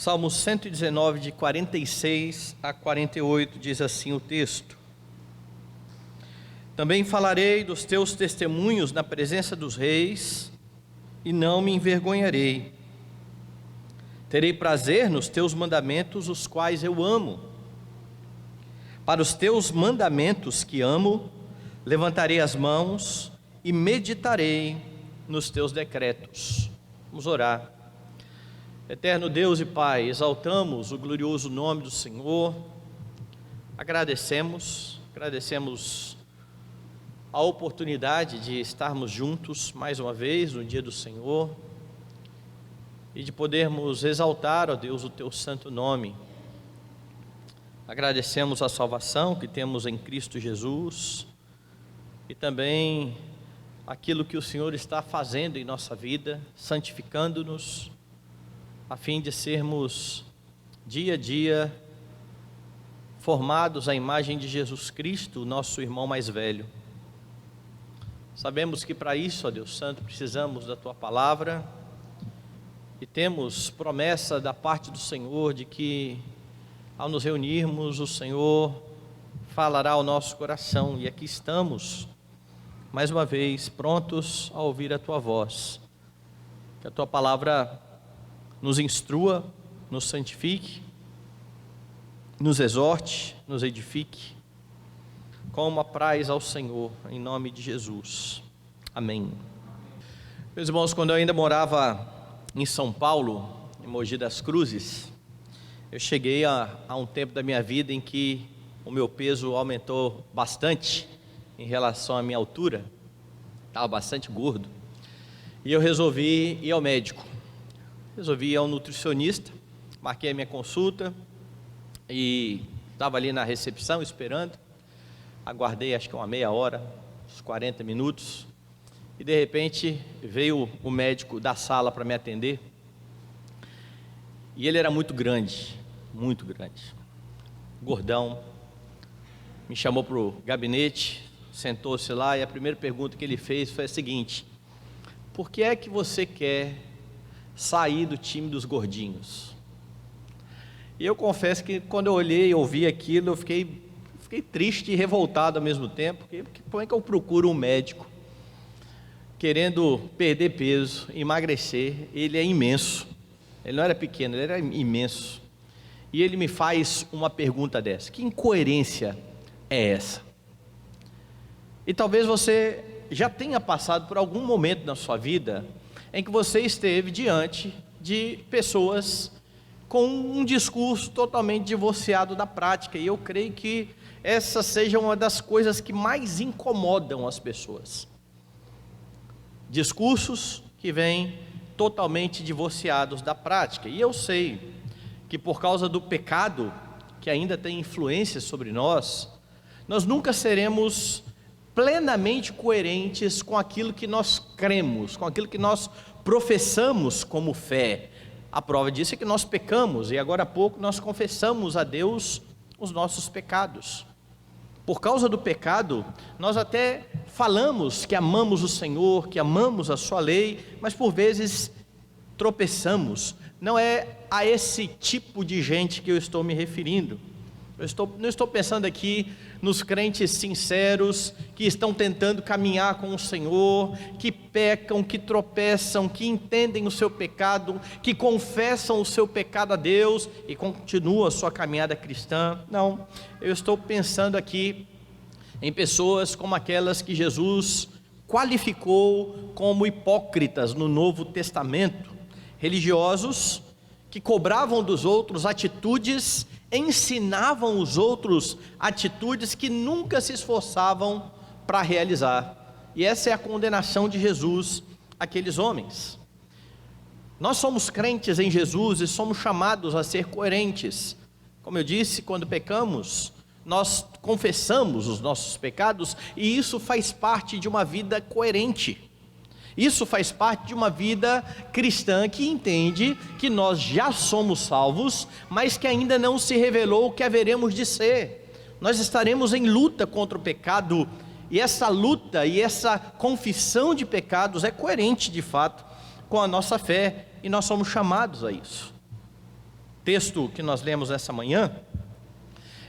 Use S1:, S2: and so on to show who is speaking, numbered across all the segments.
S1: Salmo 119, de 46 a 48, diz assim o texto: Também falarei dos teus testemunhos na presença dos reis, e não me envergonharei. Terei prazer nos teus mandamentos, os quais eu amo. Para os teus mandamentos que amo, levantarei as mãos e meditarei nos teus decretos. Vamos orar. Eterno Deus e Pai, exaltamos o glorioso nome do Senhor, agradecemos a oportunidade de estarmos juntos mais uma vez no dia do Senhor e de podermos exaltar, ó Deus, o Teu santo nome. Agradecemos a salvação que temos em Cristo Jesus e também aquilo que o Senhor está fazendo em nossa vida, santificando-nos, a fim de sermos dia a dia formados à imagem de Jesus Cristo, nosso irmão mais velho. Sabemos que para isso, ó Deus Santo, precisamos da Tua palavra e temos promessa da parte do Senhor de que ao nos reunirmos, o Senhor falará ao nosso coração, e aqui estamos mais uma vez prontos a ouvir a Tua voz. Que a Tua palavra nos instrua, nos santifique, nos exorte, nos edifique, como apraz ao Senhor, em nome de Jesus. Amém. Meus irmãos, quando eu ainda morava em São Paulo, em Mogi das Cruzes, eu cheguei a um tempo da minha vida em que o meu peso aumentou bastante em relação à minha altura, estava bastante gordo, e eu resolvi ir ao médico. Resolvi ir ao nutricionista, marquei a minha consulta e estava ali na recepção esperando, aguardei acho que uma meia hora, uns 40 minutos, e de repente veio o médico da sala para me atender, e ele era muito grande, gordão, me chamou para o gabinete, sentou-se lá e a primeira pergunta que ele fez foi a seguinte: por que é que você quer sair do time dos gordinhos? E eu confesso que quando eu olhei e ouvi aquilo, eu fiquei triste e revoltado ao mesmo tempo, porque como é que eu procuro um médico querendo perder peso, emagrecer? Ele é imenso, ele não era pequeno, ele era imenso, e ele me faz uma pergunta dessa. Que incoerência é essa? E talvez você já tenha passado por algum momento na sua vida em que você esteve diante de pessoas com um discurso totalmente divorciado da prática, e eu creio que essa seja uma das coisas que mais incomodam as pessoas. Discursos que vêm totalmente divorciados da prática, e eu sei que por causa do pecado que ainda tem influência sobre nós nunca seremos plenamente coerentes com aquilo que nós cremos, com aquilo que nós professamos como fé. A prova disso é que nós pecamos, e agora há pouco nós confessamos a Deus os nossos pecados. Por causa do pecado, nós até falamos que amamos o Senhor, que amamos a sua lei, mas por vezes tropeçamos. Não é a esse tipo de gente que eu estou me referindo. Não estou pensando aqui nos crentes sinceros que estão tentando caminhar com o Senhor, que pecam, que tropeçam, que entendem o seu pecado, que confessam o seu pecado a Deus e continuam a sua caminhada cristã. Não, eu estou pensando aqui em pessoas como aquelas que Jesus qualificou como hipócritas no Novo Testamento, religiosos que cobravam dos outros atitudes, ensinavam os outros atitudes que nunca se esforçavam para realizar. E essa é a condenação de Jesus àqueles homens. Nós somos crentes em Jesus e somos chamados a ser coerentes. Como eu disse, quando pecamos, nós confessamos os nossos pecados, e isso faz parte de uma vida coerente. Isso faz parte de uma vida cristã que entende que nós já somos salvos, mas que ainda não se revelou o que haveremos de ser. Nós estaremos em luta contra o pecado, e essa luta e essa confissão de pecados é coerente de fato com a nossa fé, e nós somos chamados a isso. texto que nós lemos essa manhã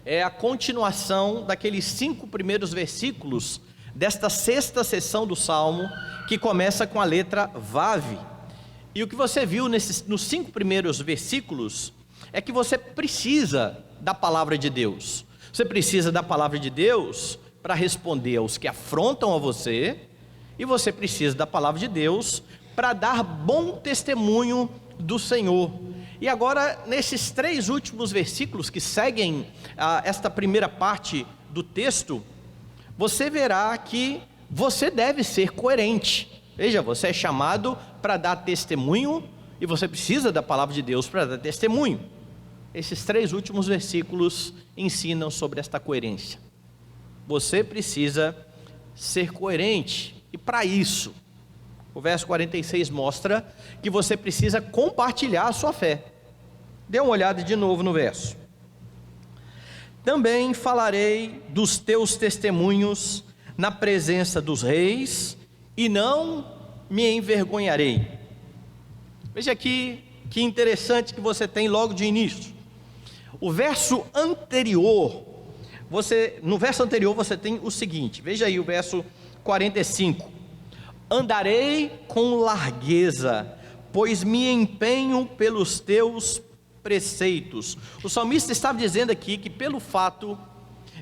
S1: é a continuação daqueles 5 primeiros versículos desta 6ª sessão do Salmo, que começa com a letra Vav. E o que você viu nos 5 primeiros versículos é que você precisa da palavra de Deus. Você precisa da palavra de Deus para responder aos que afrontam a você, e você precisa da palavra de Deus para dar bom testemunho do Senhor. E agora, nesses 3 últimos versículos que seguem esta primeira parte do texto, você verá que você deve ser coerente. Veja, você é chamado para dar testemunho, e você precisa da palavra de Deus para dar testemunho. Esses 3 últimos versículos ensinam sobre esta coerência. Você precisa ser coerente, e para isso, o verso 46 mostra que você precisa compartilhar a sua fé. Dê uma olhada de novo no verso. Também falarei dos teus testemunhos na presença dos reis, e não me envergonharei. Veja aqui que interessante que você tem logo de início. O verso anterior, no verso anterior você tem o seguinte, veja aí o verso 45. Andarei com largueza, pois me empenho pelos teus preceitos. O salmista estava dizendo aqui que pelo fato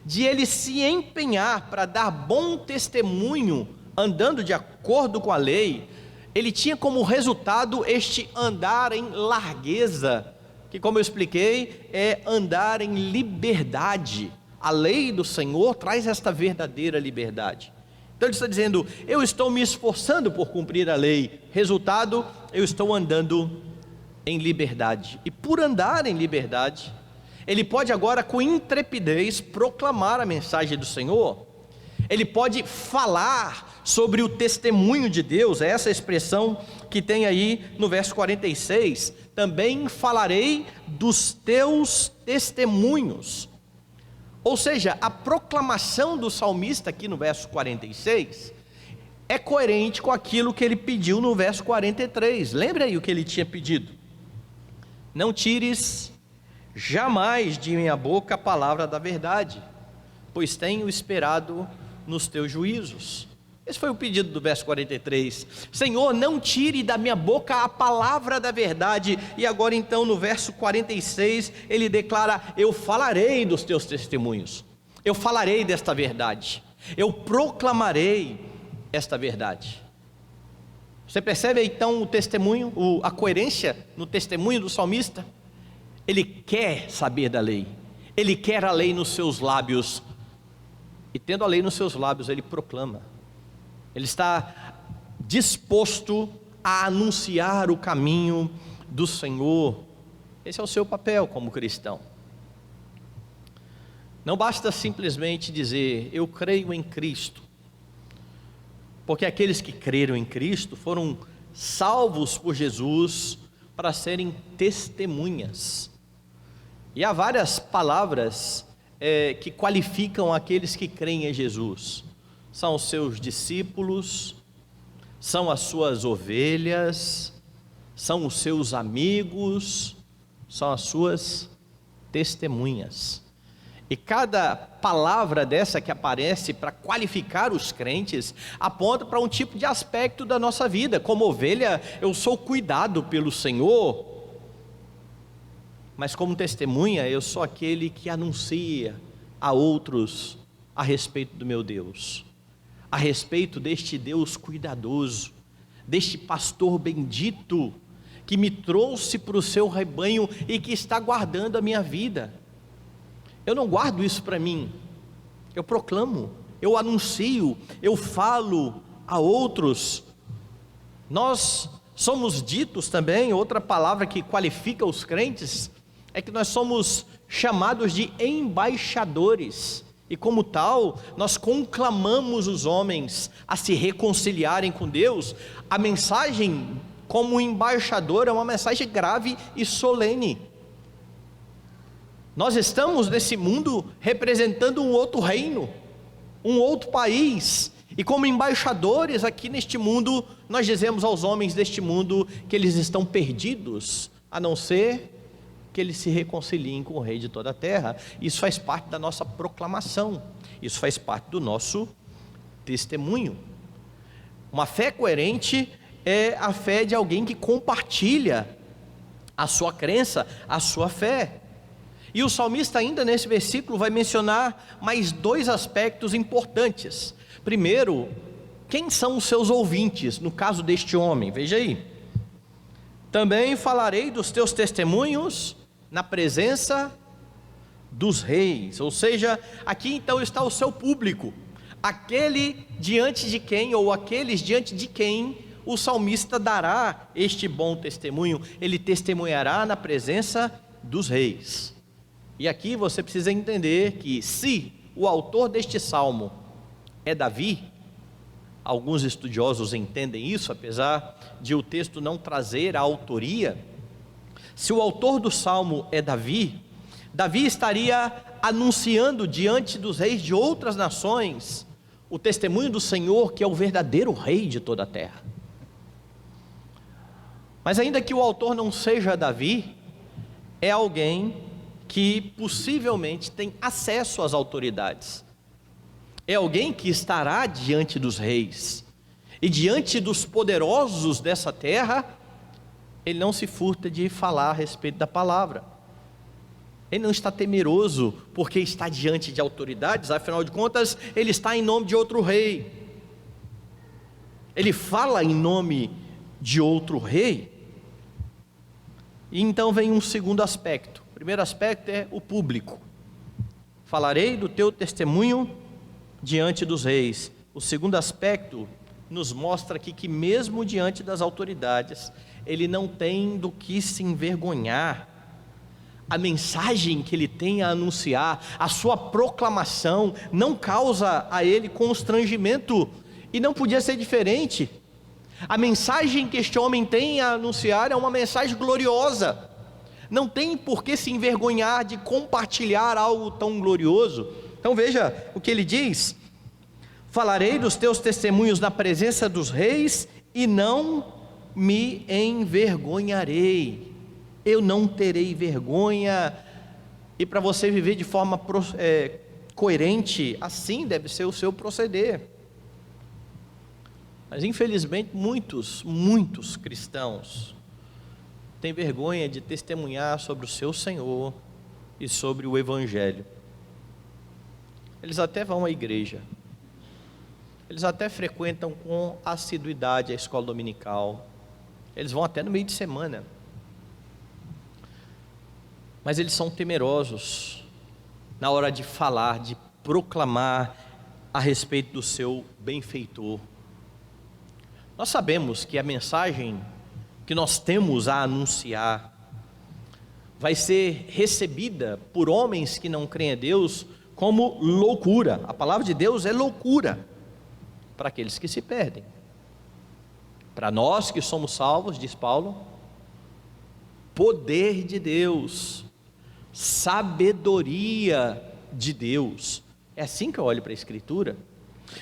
S1: de ele se empenhar para dar bom testemunho, andando de acordo com a lei, ele tinha como resultado este andar em largueza, que, como eu expliquei, é andar em liberdade. A lei do Senhor traz esta verdadeira liberdade. Então ele está dizendo, eu estou me esforçando por cumprir a lei, resultado, eu estou andando em liberdade. E por andar em liberdade, ele pode agora com intrepidez proclamar a mensagem do Senhor. Ele pode falar sobre o testemunho de Deus, é essa expressão que tem aí no verso 46, também falarei dos teus testemunhos. Ou seja, a proclamação do salmista aqui no verso 46 é coerente com aquilo que ele pediu no verso 43. Lembra aí o que ele tinha pedido? Não tires jamais de minha boca a palavra da verdade, pois tenho esperado nos teus juízos. Esse foi o pedido do verso 43. Senhor, não tire da minha boca a palavra da verdade. E agora então no verso 46 ele declara, eu falarei dos teus testemunhos, eu falarei desta verdade, eu proclamarei esta verdade. Você percebe então o testemunho, a coerência no testemunho do salmista? Ele quer saber da lei, ele quer a lei nos seus lábios, e tendo a lei nos seus lábios, ele proclama. Ele está disposto a anunciar o caminho do Senhor. Esse é o seu papel como cristão. Não basta simplesmente dizer, eu creio em Cristo, porque aqueles que creram em Cristo foram salvos por Jesus para serem testemunhas. E há várias palavras que qualificam aqueles que creem em Jesus. São os seus discípulos, são as suas ovelhas, são os seus amigos, são as suas testemunhas. E cada palavra dessa que aparece para qualificar os crentes, aponta para um tipo de aspecto da nossa vida. Como ovelha, eu sou cuidado pelo Senhor, mas como testemunha, eu sou aquele que anuncia a outros a respeito do meu Deus, a respeito deste Deus cuidadoso, deste pastor bendito, que me trouxe para o seu rebanho e que está guardando a minha vida. Eu não guardo isso para mim, eu proclamo, eu anuncio, eu falo a outros. Nós somos ditos também, outra palavra que qualifica os crentes, é que nós somos chamados de embaixadores, e como tal, nós conclamamos os homens a se reconciliarem com Deus. A mensagem como embaixador é uma mensagem grave e solene. Nós estamos nesse mundo representando um outro reino, um outro país, e como embaixadores aqui neste mundo, nós dizemos aos homens deste mundo que eles estão perdidos, a não ser que eles se reconciliem com o Rei de toda a terra. Isso faz parte da nossa proclamação, isso faz parte do nosso testemunho. Uma fé coerente é a fé de alguém que compartilha a sua crença, a sua fé. E o salmista ainda nesse versículo vai mencionar mais dois aspectos importantes. Primeiro, quem são os seus ouvintes, no caso deste homem? Veja aí. Também falarei dos teus testemunhos na presença dos reis. Ou seja, aqui então está o seu público, aquele diante de quem, ou aqueles diante de quem o salmista dará este bom testemunho. Ele testemunhará na presença dos reis. E aqui você precisa entender que se o autor deste salmo é Davi, alguns estudiosos entendem isso, apesar de o texto não trazer a autoria. Se o autor do salmo é Davi, Davi estaria anunciando diante dos reis de outras nações o testemunho do Senhor, que é o verdadeiro rei de toda a terra. Mas ainda que o autor não seja Davi, é alguém que possivelmente tem acesso às autoridades, é alguém que estará diante dos reis, e diante dos poderosos dessa terra, ele não se furta de falar a respeito da palavra, ele não está temeroso, porque está diante de autoridades, afinal de contas, ele está em nome de outro rei, ele fala em nome de outro rei. E então vem um segundo aspecto. O primeiro aspecto é o público. Falarei do teu testemunho diante dos reis. O segundo aspecto nos mostra aqui que mesmo diante das autoridades, ele não tem do que se envergonhar. A mensagem que ele tem a anunciar, a sua proclamação, não causa a ele constrangimento, e não podia ser diferente. A mensagem que este homem tem a anunciar é uma mensagem gloriosa, não tem por que se envergonhar de compartilhar algo tão glorioso. Então veja o que ele diz: falarei dos teus testemunhos na presença dos reis e não me envergonharei, eu não terei vergonha. E para você viver de forma coerente, assim deve ser o seu proceder. Mas infelizmente muitos cristãos têm vergonha de testemunhar sobre o seu Senhor e sobre o Evangelho. Eles até vão à igreja, eles até frequentam com assiduidade a escola dominical, eles vão até no meio de semana, mas eles são temerosos na hora de falar, de proclamar a respeito do seu benfeitor. Nós sabemos que a mensagem que nós temos a anunciar vai ser recebida por homens que não creem a Deus como loucura. A palavra de Deus é loucura para aqueles que se perdem. Para nós que somos salvos, diz Paulo, poder de Deus, sabedoria de Deus. É assim que eu olho para a Escritura.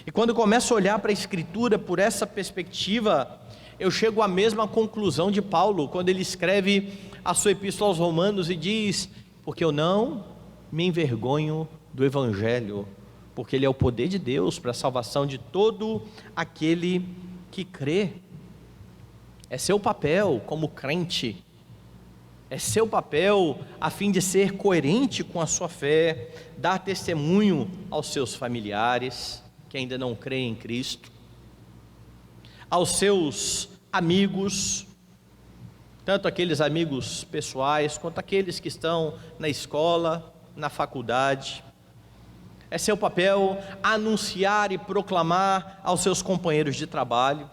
S1: E quando eu começo a olhar para a Escritura por essa perspectiva, eu chego à mesma conclusão de Paulo, quando ele escreve a sua epístola aos Romanos e diz: porque eu não me envergonho do Evangelho, porque ele é o poder de Deus para a salvação de todo aquele que crê. É seu papel como crente, é seu papel a fim de ser coerente com a sua fé, dar testemunho aos seus familiares que ainda não creem em Cristo, aos seus amigos, tanto aqueles amigos pessoais, quanto aqueles que estão na escola, na faculdade. É seu papel anunciar e proclamar aos seus companheiros de trabalho.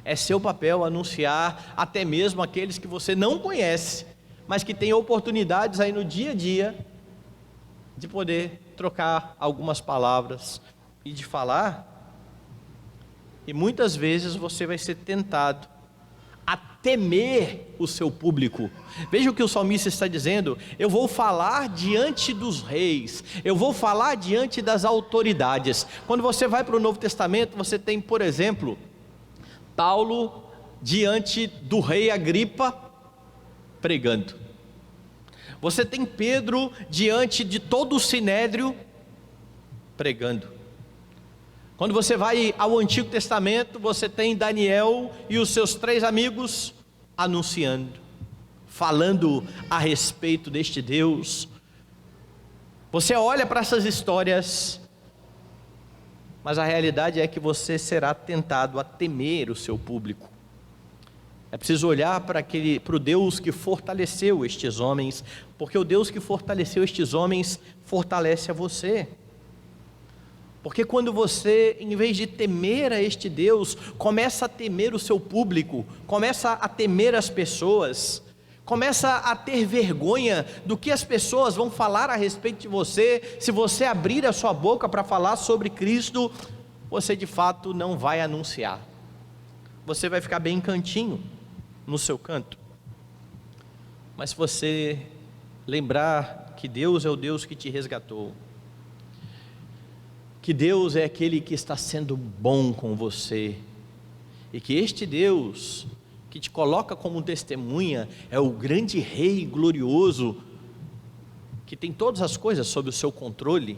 S1: É seu papel anunciar até mesmo aqueles que você não conhece, mas que tem oportunidades aí no dia a dia, de poder trocar algumas palavras e de falar. E muitas vezes você vai ser tentado a temer o seu público. Veja o que o salmista está dizendo: eu vou falar diante dos reis, eu vou falar diante das autoridades. Quando você vai para o Novo Testamento, você tem, por exemplo, Paulo diante do rei Agripa pregando. Você tem Pedro diante de todo o sinédrio pregando. Quando você vai ao Antigo Testamento, você tem Daniel e os seus 3 amigos anunciando, falando a respeito deste Deus. Você olha para essas histórias, mas a realidade é que você será tentado a temer o seu público. É preciso olhar para o Deus que fortaleceu estes homens, porque o Deus que fortaleceu estes homens fortalece a você. Porque quando você, em vez de temer a este Deus, começa a temer o seu público, começa a temer as pessoas, começa a ter vergonha do que as pessoas vão falar a respeito de você, se você abrir a sua boca para falar sobre Cristo, você de fato não vai anunciar, você vai ficar bem cantinho, no seu canto. Mas se você lembrar que Deus é o Deus que te resgatou, que Deus é aquele que está sendo bom com você, e que este Deus que te coloca como testemunha é o grande Rei glorioso, que tem todas as coisas sob o seu controle,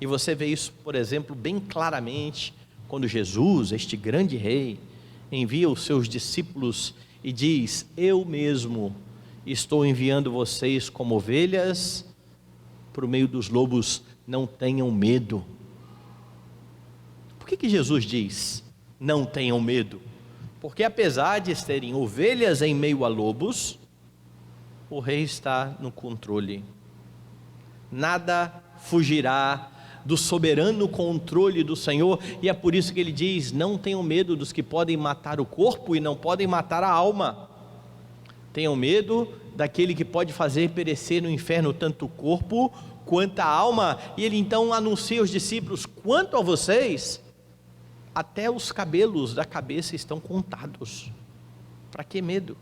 S1: e você vê isso, por exemplo, bem claramente, quando Jesus, este grande Rei, envia os seus discípulos e diz: eu mesmo estou enviando vocês como ovelhas para o meio dos lobos, não tenham medo. Por que Jesus diz, não tenham medo? Porque apesar de serem ovelhas em meio a lobos, o Rei está no controle, nada fugirá do soberano controle do Senhor, e é por isso que ele diz, não tenham medo dos que podem matar o corpo e não podem matar a alma, tenham medo daquele que pode fazer perecer no inferno tanto o corpo quanto a alma. E ele então anuncia aos discípulos, quanto a vocês, até os cabelos da cabeça estão contados, para que medo?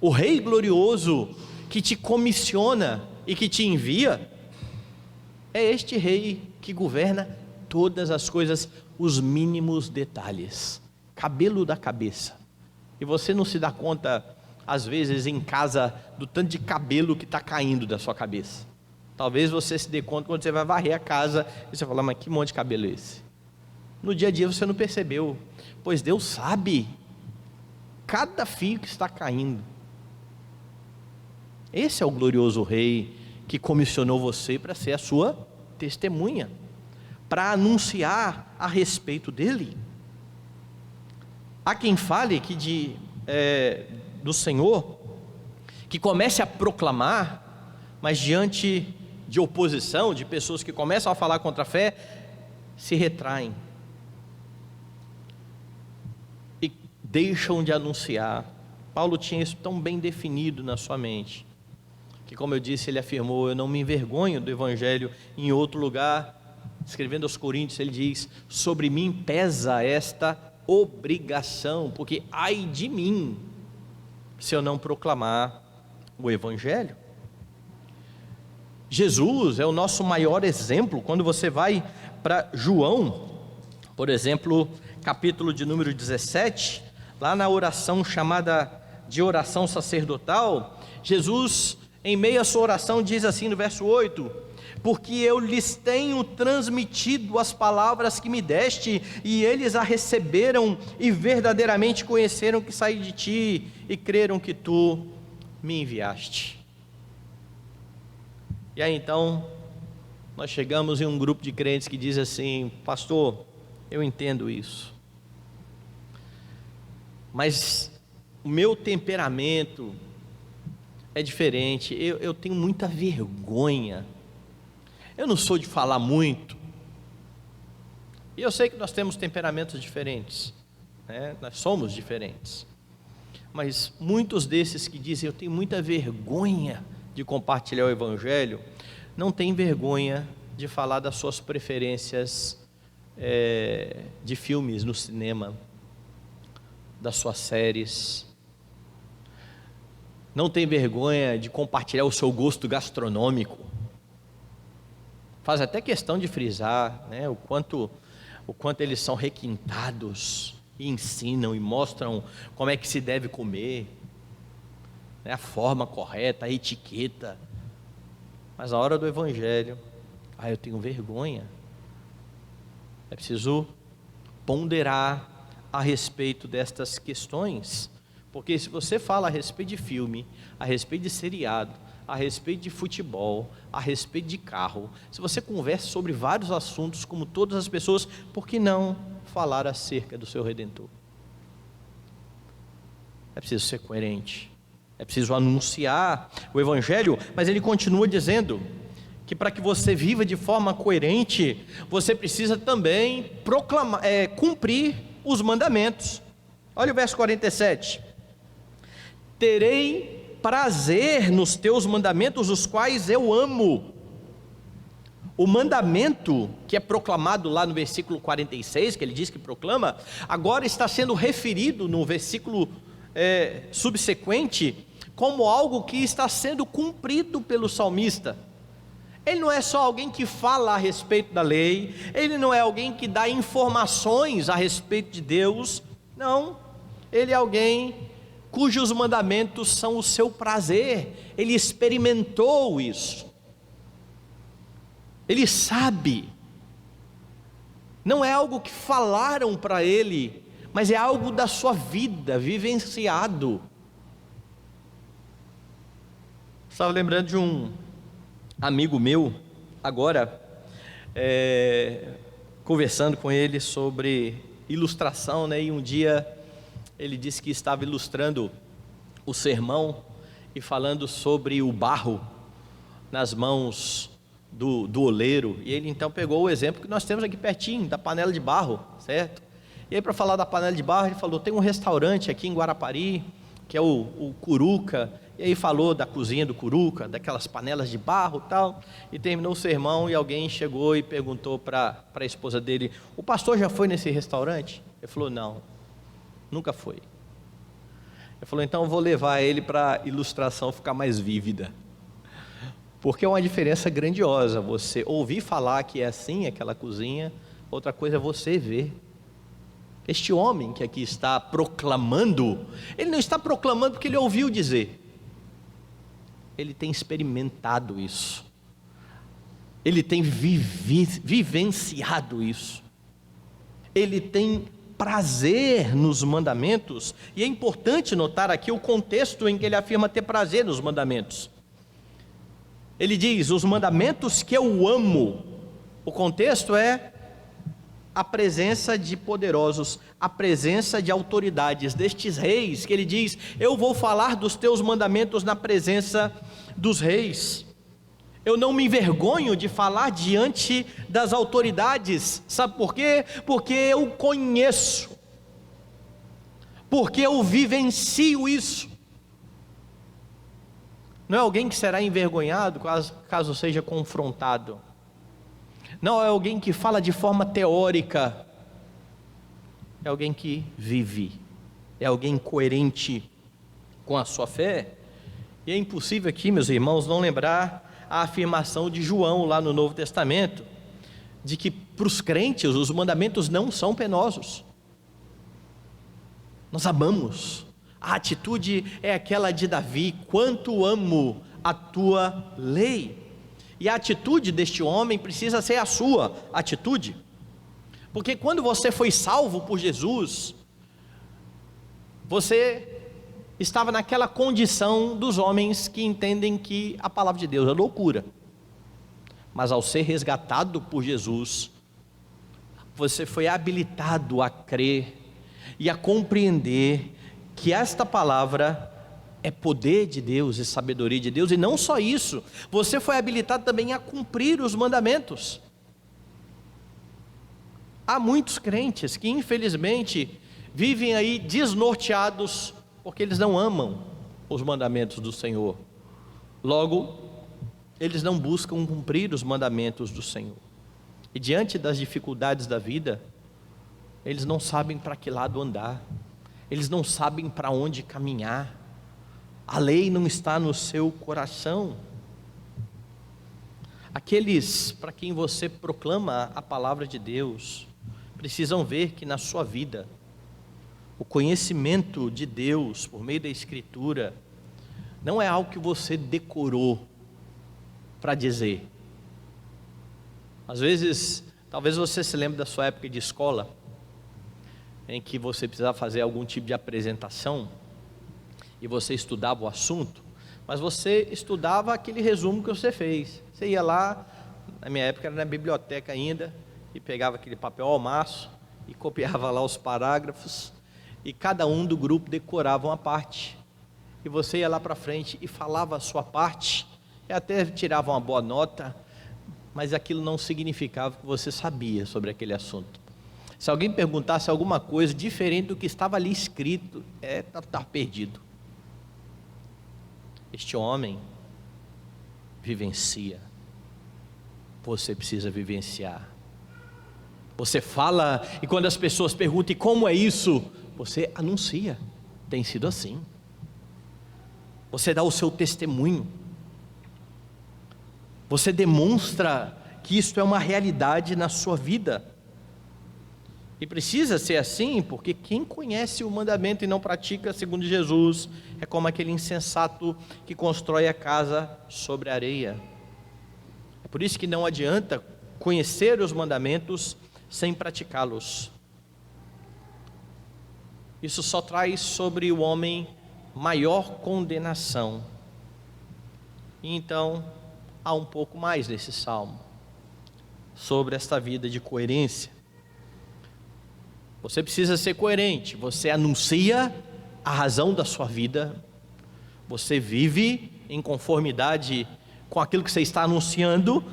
S1: O Rei glorioso que te comissiona e que te envia, é este Rei que governa todas as coisas, os mínimos detalhes, cabelo da cabeça, e você não se dá conta, às vezes em casa, do tanto de cabelo que está caindo da sua cabeça. Talvez você se dê conta quando você vai varrer a casa, e você fala, mas que monte de cabelo é esse? No dia a dia você não percebeu, pois Deus sabe, cada fio que está caindo. Esse é o glorioso Rei, que comissionou você para ser a sua testemunha, para anunciar a respeito dele. Há quem fale que do Senhor, que comece a proclamar, mas diante de oposição, de pessoas que começam a falar contra a fé, se retraem, e deixam de anunciar. Paulo tinha isso tão bem definido na sua mente, que, como eu disse, ele afirmou, eu não me envergonho do Evangelho. Em outro lugar, escrevendo aos Coríntios, ele diz, sobre mim pesa esta obrigação, porque ai de mim, se eu não proclamar o Evangelho. Jesus é o nosso maior exemplo. Quando você vai para João, por exemplo, capítulo de número 17, lá na oração chamada de oração sacerdotal, Jesus, em meio à sua oração, diz assim no verso 8, porque eu lhes tenho transmitido as palavras que me deste, e eles a receberam, e verdadeiramente conheceram que saí de ti, e creram que tu me enviaste. E aí então, nós chegamos em um grupo de crentes que diz assim, pastor, eu entendo isso, mas o meu temperamento é diferente, eu tenho muita vergonha, eu não sou de falar muito, e eu sei que nós temos temperamentos diferentes, né? Nós somos diferentes, mas muitos desses que dizem, eu tenho muita vergonha de compartilhar o Evangelho, não tem vergonha de falar das suas preferências de filmes no cinema, das suas séries, não tem vergonha de compartilhar o seu gosto gastronômico, faz até questão de frisar, né, o quanto eles são requintados, e ensinam, e mostram como é que se deve comer. né, a forma correta, a etiqueta. Mas na hora do evangelho, eu tenho vergonha. É preciso ponderar a respeito destas questões, porque se você fala a respeito de filme, a respeito de seriado, a respeito de futebol, a respeito de carro, se você conversa sobre vários assuntos, como todas as pessoas, por que não falar acerca do seu Redentor? É preciso ser coerente, é preciso anunciar o evangelho, mas ele continua dizendo que para que você viva de forma coerente, você precisa também cumprir os mandamentos. Olha o verso 47: terei prazer nos teus mandamentos, os quais eu amo. O mandamento que é proclamado lá no versículo 46, que ele diz que proclama, agora está sendo referido no versículo subsequente, como algo que está sendo cumprido pelo salmista. Ele não é só alguém que fala a respeito da lei, ele não é alguém que dá informações a respeito de Deus, não, ele é alguém cujos mandamentos são o seu prazer, ele experimentou isso, ele sabe, não é algo que falaram para ele, mas é algo da sua vida, vivenciado. Estava lembrando de um amigo meu, agora, conversando com ele sobre ilustração, né? E um dia ele disse que estava ilustrando o sermão e falando sobre o barro nas mãos do oleiro, e ele então pegou o exemplo que nós temos aqui pertinho, da panela de barro, certo? E aí, para falar da panela de barro, ele falou, tem um restaurante aqui em Guarapari, que é o Curuca, e aí falou da cozinha do Curuca, daquelas panelas de barro e tal, e terminou o sermão, e alguém chegou e perguntou para a esposa dele, o pastor já foi nesse restaurante? Ele falou, não, nunca foi. Ele falou, então eu vou levar ele para a ilustração ficar mais vívida, porque é uma diferença grandiosa, você ouvir falar que é assim, aquela cozinha, outra coisa é você ver. Este homem que aqui está proclamando, ele não está proclamando porque ele ouviu dizer, ele tem experimentado isso, ele tem vivenciado isso, ele tem prazer nos mandamentos, e é importante notar aqui o contexto em que ele afirma ter prazer nos mandamentos. Ele diz, os mandamentos que eu amo, o contexto é a presença de poderosos, a presença de autoridades, destes reis, que ele diz, eu vou falar dos teus mandamentos na presença dos reis, eu não me envergonho de falar diante das autoridades, sabe por quê? Porque eu conheço, porque eu vivencio isso. Não é alguém que será envergonhado caso seja confrontado, não é alguém que fala de forma teórica, é alguém que vive, é alguém coerente com a sua fé. E é impossível aqui, meus irmãos, não lembrar a afirmação de João lá no Novo Testamento, de que para os crentes os mandamentos não são penosos, nós amamos. A atitude é aquela de Davi, quanto amo a tua lei. E a atitude deste homem precisa ser a sua atitude, porque quando você foi salvo por Jesus, você estava naquela condição dos homens que entendem que a palavra de Deus é loucura, mas ao ser resgatado por Jesus, você foi habilitado a crer e a compreender que esta palavra é poder de Deus e sabedoria de Deus, e não só isso, você foi habilitado também a cumprir os mandamentos. Há muitos crentes que infelizmente vivem aí desnorteados, porque eles não amam os mandamentos do Senhor, logo, eles não buscam cumprir os mandamentos do Senhor, e diante das dificuldades da vida, eles não sabem para que lado andar, eles não sabem para onde caminhar, a lei não está no seu coração. Aqueles para quem você proclama a palavra de Deus, precisam ver que na sua vida, o conhecimento de Deus, por meio da Escritura, não é algo que você decorou para dizer. Às vezes, talvez você se lembre da sua época de escola, em que você precisava fazer algum tipo de apresentação, e você estudava o assunto, mas você estudava aquele resumo que você fez. Você ia lá, na minha época era na biblioteca ainda, e pegava aquele papel ao maço, e copiava lá os parágrafos, e cada um do grupo decorava uma parte, e você ia lá para frente e falava a sua parte, e até tirava uma boa nota, mas aquilo não significava que você sabia sobre aquele assunto. Se alguém perguntasse alguma coisa diferente do que estava ali escrito, tá perdido. Este homem vivencia, você precisa vivenciar. Você fala, e quando as pessoas perguntam, e como é isso? Você anuncia, tem sido assim. Você dá o seu testemunho. Você demonstra que isto é uma realidade na sua vida. E precisa ser assim, porque quem conhece o mandamento e não pratica, segundo Jesus, é como aquele insensato que constrói a casa sobre a areia. É por isso que não adianta conhecer os mandamentos sem praticá-los. Isso só traz sobre o homem maior condenação. E então, há um pouco mais nesse salmo, sobre esta vida de coerência. Você precisa ser coerente, você anuncia a razão da sua vida, você vive em conformidade com aquilo que você está anunciando,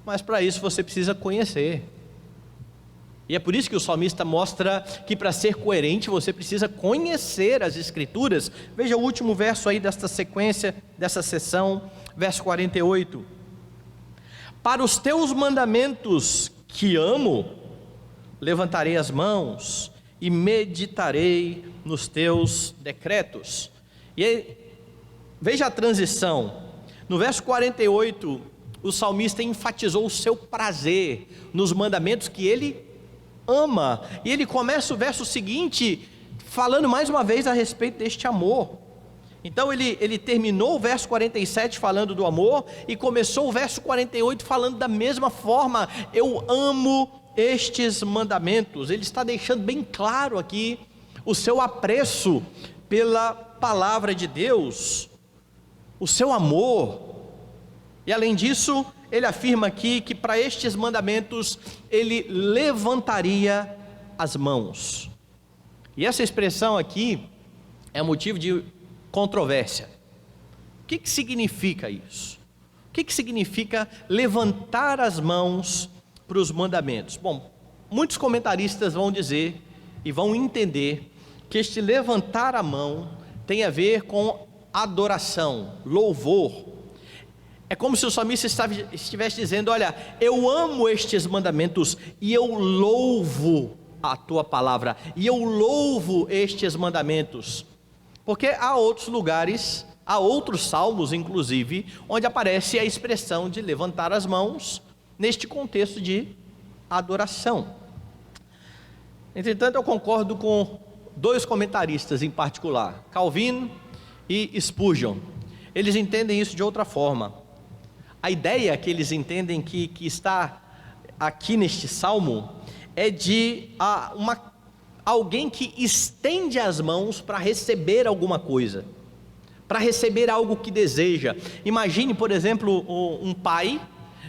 S1: mas para isso você precisa conhecer. E é por isso que o salmista mostra que para ser coerente você precisa conhecer as Escrituras. Veja o último verso aí desta sequência, dessa sessão, verso 48. Para os teus mandamentos que amo, levantarei as mãos e meditarei nos teus decretos. E aí, veja a transição. No verso 48, o salmista enfatizou o seu prazer nos mandamentos que ele ama. E ele começa o verso seguinte falando mais uma vez a respeito deste amor. Então ele terminou o verso 47 falando do amor e começou o verso 48 falando da mesma forma: eu amo estes mandamentos. Ele está deixando bem claro aqui o seu apreço pela palavra de Deus, o seu amor. E além disso, ele afirma aqui que para estes mandamentos ele levantaria as mãos. E essa expressão aqui é motivo de controvérsia. O que significa isso? O que significa levantar as mãos para os mandamentos? Bom, muitos comentaristas vão dizer e vão entender que este levantar a mão tem a ver com adoração, louvor. É como se o salmista estivesse dizendo: olha, eu amo estes mandamentos e eu louvo a tua palavra, e eu louvo estes mandamentos. Porque há outros lugares, há outros salmos inclusive, onde aparece a expressão de levantar as mãos, neste contexto de adoração. Entretanto, eu concordo com dois comentaristas em particular, Calvino e Spurgeon. Eles entendem isso de outra forma. A ideia que eles entendem que está aqui neste salmo é de alguém que estende as mãos para receber alguma coisa, para receber algo que deseja. Imagine, por exemplo, um pai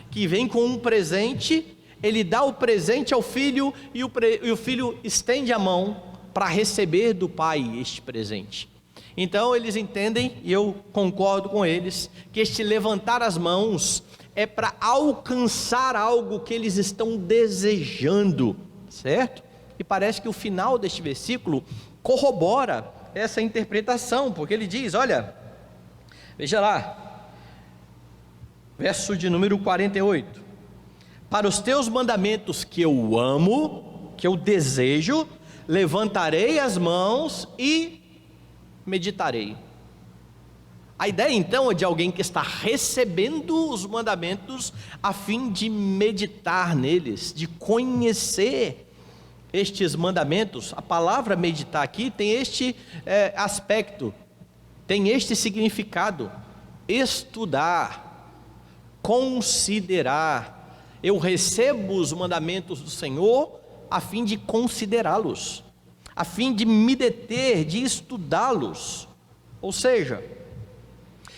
S1: que vem com um presente, ele dá o presente ao filho e o filho estende a mão para receber do pai este presente. Então eles entendem, e eu concordo com eles, que este levantar as mãos é para alcançar algo que eles estão desejando, certo? E parece que o final deste versículo corrobora essa interpretação, porque ele diz, olha, veja lá, verso de número 48, para os teus mandamentos que eu amo, que eu desejo, levantarei as mãos e meditarei. A ideia então é de alguém que está recebendo os mandamentos a fim de meditar neles, de conhecer estes mandamentos. A palavra meditar aqui tem este aspecto tem este significado: estudar, considerar. Eu recebo os mandamentos do Senhor a fim de considerá-los, a fim de me deter, de estudá-los. Ou seja,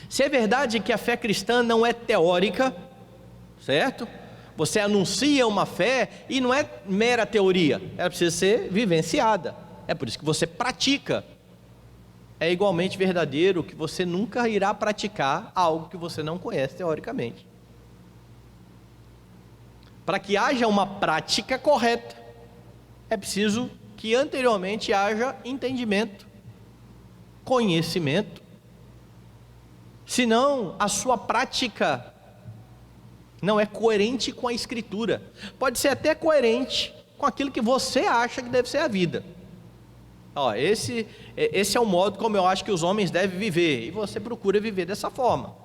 S1: se é verdade que a fé cristã não é teórica, certo? Você anuncia uma fé e não é mera teoria, ela precisa ser vivenciada. É por isso que você pratica. É igualmente verdadeiro que você nunca irá praticar algo que você não conhece teoricamente. Para que haja uma prática correta, é preciso que anteriormente haja entendimento, conhecimento. Senão, a sua prática não é coerente com a Escritura. Pode ser até coerente com aquilo que você acha que deve ser a vida. Esse é o modo como eu acho que os homens devem viver, e você procura viver dessa forma.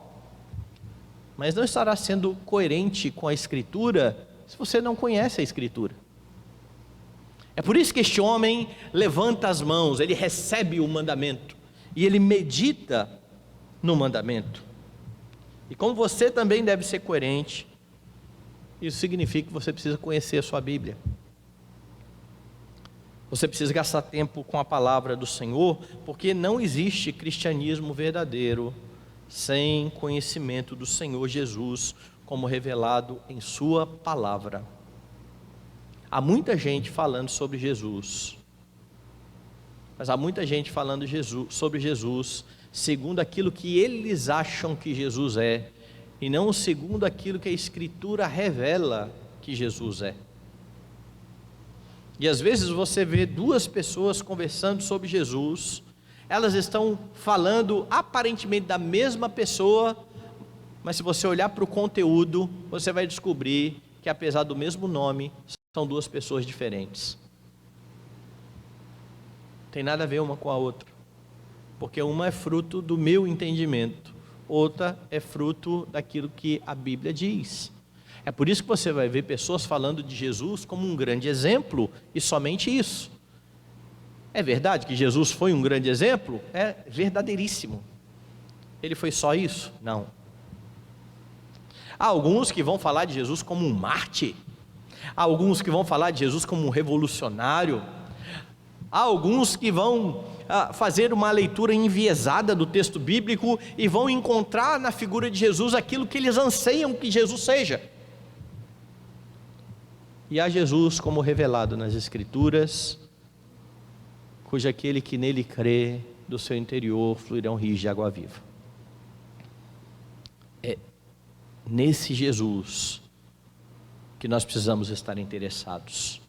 S1: Mas não estará sendo coerente com a Escritura se você não conhece a Escritura. É por isso que este homem levanta as mãos, ele recebe o mandamento e ele medita no mandamento. E como você também deve ser coerente, isso significa que você precisa conhecer a sua Bíblia. Você precisa gastar tempo com a palavra do Senhor, porque não existe cristianismo verdadeiro sem conhecimento do Senhor Jesus, como revelado em sua palavra. Há muita gente falando sobre Jesus, mas há muita gente falando sobre Jesus segundo aquilo que eles acham que Jesus é, e não segundo aquilo que a Escritura revela que Jesus é. E às vezes você vê duas pessoas conversando sobre Jesus, elas estão falando aparentemente da mesma pessoa, mas se você olhar para o conteúdo, você vai descobrir que apesar do mesmo nome, são duas pessoas diferentes. Não tem nada a ver uma com a outra, porque uma é fruto do meu entendimento, outra é fruto daquilo que a Bíblia diz. É por isso que você vai ver pessoas falando de Jesus como um grande exemplo, e somente isso. É verdade que Jesus foi um grande exemplo? É verdadeiríssimo. Ele foi só isso? Não. Há alguns que vão falar de Jesus como um mártir, há alguns que vão falar de Jesus como um revolucionário, há alguns que vão fazer uma leitura enviesada do texto bíblico e vão encontrar na figura de Jesus aquilo que eles anseiam que Jesus seja. E há Jesus como revelado nas Escrituras, cujo aquele que nele crê, do seu interior fluirão rios de água viva. É nesse Jesus que nós precisamos estar interessados,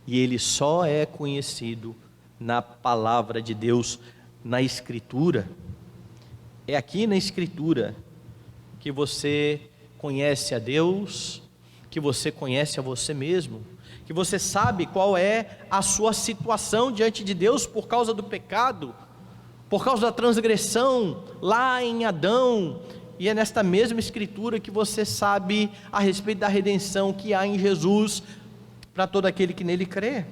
S1: e ele só é conhecido na palavra de Deus, na Escritura. É aqui na Escritura que você conhece a Deus, que você conhece a você mesmo, que você sabe qual é a sua situação diante de Deus por causa do pecado, por causa da transgressão lá em Adão. E é nesta mesma Escritura que você sabe a respeito da redenção que há em Jesus para todo aquele que nele crê.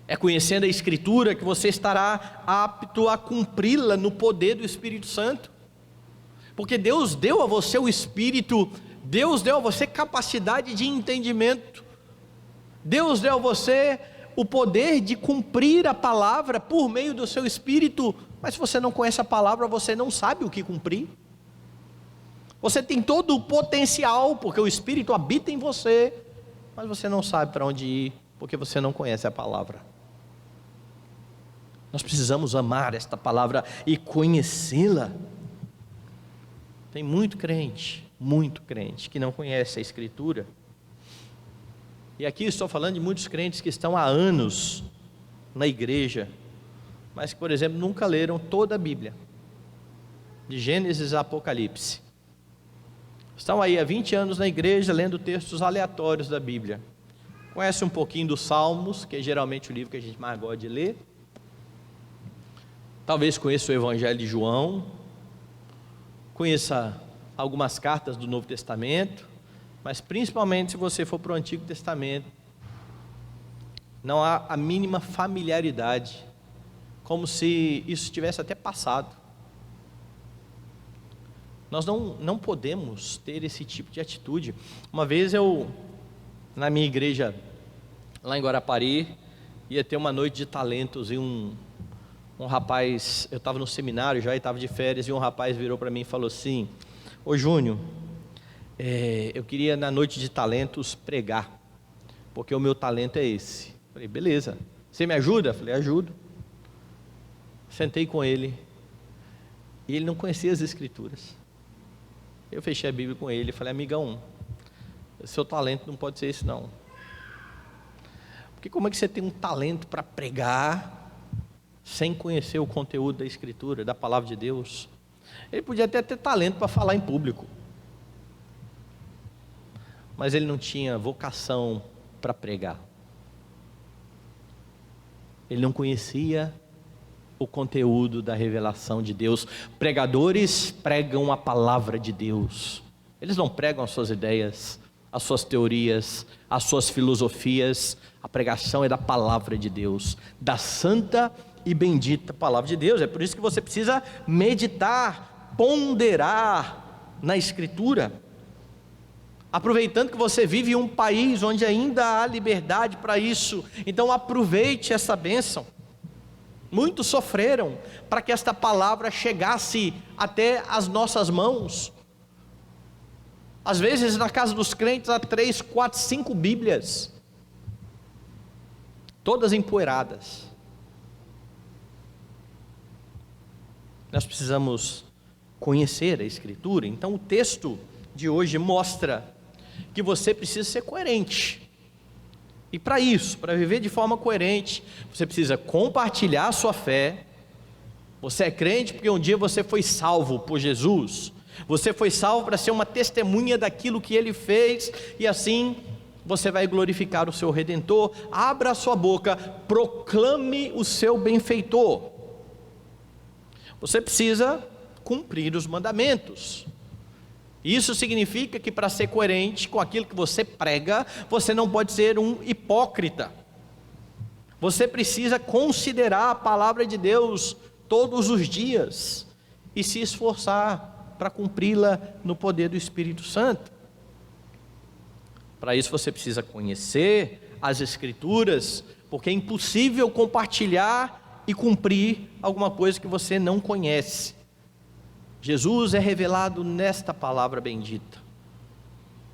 S1: É conhecendo a Escritura que você estará apto a cumpri-la no poder do Espírito Santo, porque Deus deu a você o Espírito, Deus deu a você capacidade de entendimento, Deus deu a você o poder de cumprir a palavra por meio do seu Espírito. Mas se você não conhece a palavra, você não sabe o que cumprir. Você tem todo o potencial, porque o Espírito habita em você, mas você não sabe para onde ir, porque você não conhece a palavra. Nós precisamos amar esta palavra e conhecê-la. Tem muito crente que não conhece a Escritura. E aqui estou falando de muitos crentes que estão há anos na igreja, mas que, por exemplo, nunca leram toda a Bíblia, de Gênesis a Apocalipse. Estão aí há 20 anos na igreja lendo textos aleatórios da Bíblia. Conhece um pouquinho dos Salmos, que é geralmente o livro que a gente mais gosta de ler. Talvez conheça o Evangelho de João, conheça algumas cartas do Novo Testamento, mas principalmente se você for para o Antigo Testamento, não há a mínima familiaridade como se isso tivesse até passado. Nós não podemos ter esse tipo de atitude. Uma vez na minha igreja, lá em Guarapari, ia ter uma noite de talentos e um rapaz, eu estava no seminário já e estava de férias, e um rapaz virou para mim e falou assim: ô Júnior, eu queria na noite de talentos pregar, porque o meu talento é esse. Falei, beleza, você me ajuda? Falei, ajudo. Sentei com ele, e ele não conhecia as escrituras. Eu fechei a Bíblia com ele e falei, amigão, seu talento não pode ser esse não. Porque como é que você tem um talento para pregar sem conhecer o conteúdo da Escritura, da Palavra de Deus? Ele podia até ter talento para falar em público, mas ele não tinha vocação para pregar. Ele não conhecia o conteúdo da revelação de Deus. Pregadores pregam a palavra de Deus. Eles não pregam as suas ideias, as suas teorias, as suas filosofias. A pregação é da palavra de Deus, da santa e bendita palavra de Deus. É por isso que você precisa meditar, ponderar na Escritura. Aproveitando que você vive em um país onde ainda há liberdade para isso, então aproveite essa bênção. Muitos sofreram para que esta palavra chegasse até as nossas mãos. Às vezes na casa dos crentes há 3, 4, 5 Bíblias, todas empoeiradas. Nós precisamos conhecer a Escritura. Então o texto de hoje mostra que você precisa ser coerente. E para isso, para viver de forma coerente, você precisa compartilhar a sua fé. Você é crente porque um dia você foi salvo por Jesus. Você foi salvo para ser uma testemunha daquilo que Ele fez, e assim você vai glorificar o seu Redentor. Abra a sua boca, proclame o seu benfeitor. Você precisa cumprir os mandamentos. Isso significa que para ser coerente com aquilo que você prega, você não pode ser um hipócrita. Você precisa considerar a palavra de Deus todos os dias e se esforçar para cumpri-la no poder do Espírito Santo. Para isso você precisa conhecer as Escrituras, porque é impossível compartilhar e cumprir alguma coisa que você não conhece. Jesus é revelado nesta palavra bendita,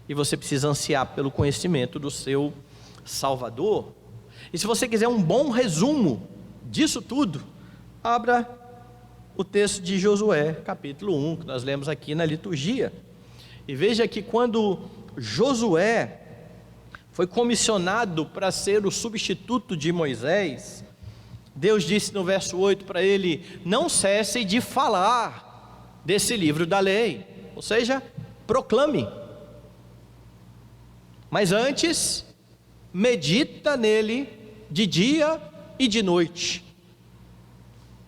S1: e você precisa ansiar pelo conhecimento do seu Salvador. E se você quiser um bom resumo disso tudo, abra o texto de Josué, capítulo 1, que nós lemos aqui na liturgia, e veja que quando Josué foi comissionado para ser o substituto de Moisés, Deus disse no verso 8 para ele: não cesse de falar desse livro da lei, ou seja, proclame, mas antes, medita nele de dia e de noite,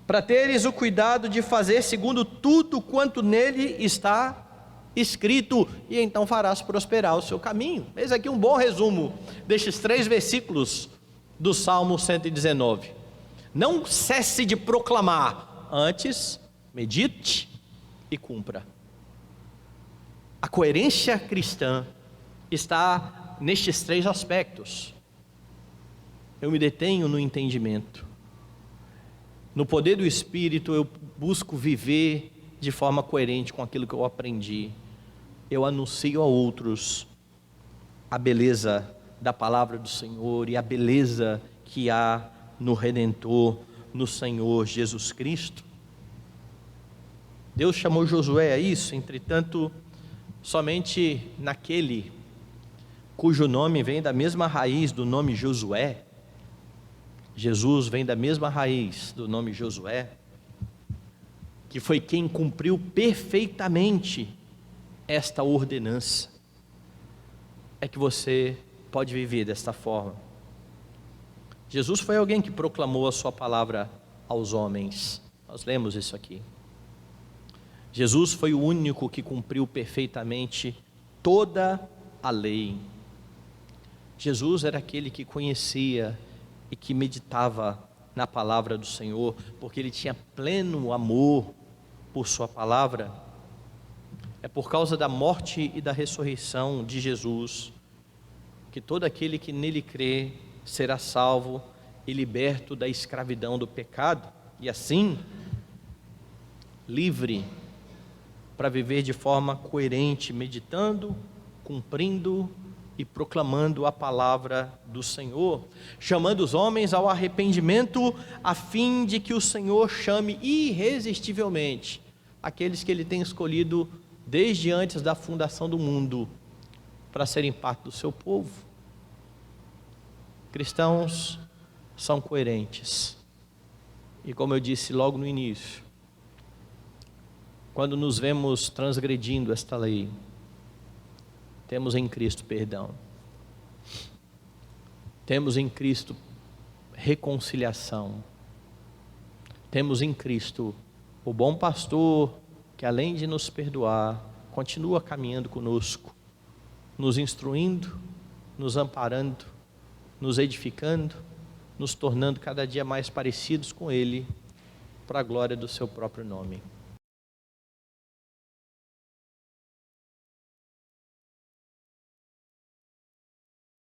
S1: para teres o cuidado de fazer segundo tudo quanto nele está escrito, e então farás prosperar o seu caminho. Eis aqui um bom resumo destes 3 versículos do Salmo 119. Não cesse de proclamar, antes medite e cumpra. A coerência cristã está nestes 3 aspectos. Eu me detenho no entendimento. No poder do Espírito eu busco viver de forma coerente com aquilo que eu aprendi. Eu anuncio a outros a beleza da palavra do Senhor e a beleza que há no Redentor, no Senhor Jesus Cristo. Deus chamou Josué a isso, entretanto, somente naquele cujo nome vem da mesma raiz do nome Josué, Jesus vem da mesma raiz do nome Josué, que foi quem cumpriu perfeitamente esta ordenança, é que você pode viver desta forma. Jesus foi alguém que proclamou a sua palavra aos homens, nós lemos isso aqui. Jesus foi o único que cumpriu perfeitamente toda a lei. Jesus era aquele que conhecia e que meditava na palavra do Senhor, porque ele tinha pleno amor por sua palavra. É por causa da morte e da ressurreição de Jesus que todo aquele que nele crê será salvo e liberto da escravidão do pecado, e assim livre para viver de forma coerente, meditando, cumprindo e proclamando a palavra do Senhor, chamando os homens ao arrependimento, a fim de que o Senhor chame irresistivelmente aqueles que ele tem escolhido desde antes da fundação do mundo para serem parte do seu povo. Cristãos são coerentes, e como eu disse logo no início, quando nos vemos transgredindo esta lei, temos em Cristo perdão, temos em Cristo reconciliação, temos em Cristo o bom pastor, que além de nos perdoar, continua caminhando conosco, nos instruindo, nos amparando, nos edificando, nos tornando cada dia mais parecidos com Ele, para a glória do seu próprio nome.